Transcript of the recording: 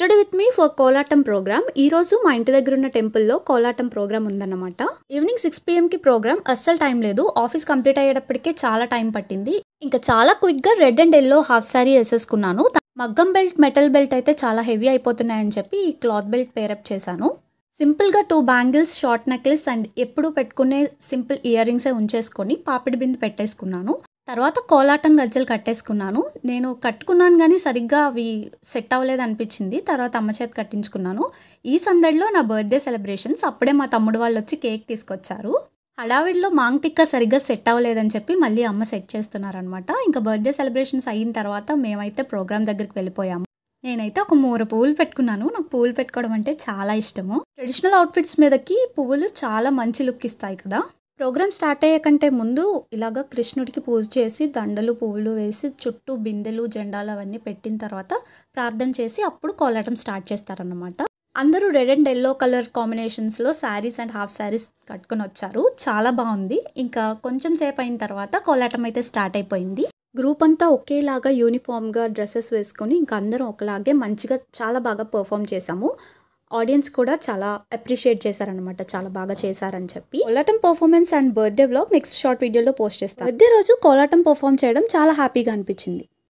Study with me for Kolatam programme. ఈ రోజు మా ఇంటి దగ్గర ఉన్న టెంపుల్లో కోలాటం ప్రోగ్రామ్ ఉందన్నమాట. ఈవినింగ్ 6 PM కి ప్రోగ్రామ్. అస్సలు టైం లేదు. ఆఫీస్ కంప్లీట్ అయ్యేటప్పటికే చాలా టైం పట్టింది. ఇంకా చాలా క్విక్ గా red and yellow half sari వేసేసుకున్నాను. మగ్గం బెల్ట్, మెటల్ బెల్ట్ అయితే చాలా హెవీ అయిపోతున్నాయని చెప్పి ఈ క్లాత్ బెల్ట్ పేరప్ చేశాను. సింపుల్గా 2 బ్యాంగిల్స్, షార్ట్ నెక్లెస్ అండ్ ఎప్పుడు పెట్టుకునే సింపుల్ ఇయర్ రింగ్సే ఉంచేసుకొని పాపిడి బింది పెట్టేసుకున్నాను. తర్వాత కోలాటం గజ్జలు కట్టేసుకున్నాను. నేను కట్టుకున్నాను కానీ సరిగ్గా అవి సెట్ అవ్వలేదు అనిపించింది. తర్వాత అమ్మ చేతి కట్టించుకున్నాను. ఈ సందడిలో నా బర్త్డే సెలబ్రేషన్స్. అప్పుడే మా తమ్ముడు వాళ్ళు వచ్చి కేక్ తీసుకొచ్చారు. హడావిడిలో మాంగ్ టిక్కా సరిగ్గా సెట్ అవ్వలేదని చెప్పి మళ్ళీ అమ్మ సెట్ చేస్తున్నారనమాట. ఇంకా బర్త్డే సెలబ్రేషన్స్ అయిన తర్వాత మేమైతే ప్రోగ్రామ్ దగ్గరికి వెళ్ళిపోయాము. నేనైతే ఒక మూర పువ్వులు పెట్టుకున్నాను. నాకు పువ్వులు పెట్టుకోవడం అంటే చాలా ఇష్టము. ట్రెడిషనల్ అవుట్ఫిట్స్ మీదకి పువ్వులు చాలా మంచి లుక్ ఇస్తాయి కదా. ప్రోగ్రామ్ స్టార్ట్ అయ్యే కంటే ముందు ఇలాగ కృష్ణుడికి పూజ చేసి దండలు, పువ్వులు వేసి చుట్టూ బిందెలు, జెండాలు అవన్నీ పెట్టిన తర్వాత ప్రార్థన చేసి అప్పుడు కోలాటం స్టార్ట్ చేస్తారన్నమాట. అందరూ red and yellow colour కాంబినేషన్స్లో saris and half saris కట్టుకొని వచ్చారు. చాలా బాగుంది. ఇంకా కొంచెం సేపు అయిన తర్వాత కోలాటం అయితే స్టార్ట్ అయిపోయింది. గ్రూప్ అంతా ఒకేలాగా యూనిఫామ్గా డ్రెస్సెస్ వేసుకొని ఇంకా అందరం ఒకలాగే మంచిగా చాలా బాగా పర్ఫామ్ చేసాము. ఆడియన్స్ కూడా చాలా అప్రిషియేట్ చేశారనమాట. చాలా బాగా చేశారని చెప్పి. కోలాటం performance and birthday vlog next short వీడియోలో పోస్ట్ చేస్తాను. బర్త్డే రోజు కోలాటం పర్ఫామ్ చేయడం చాలా హ్యాపీగా అనిపించింది.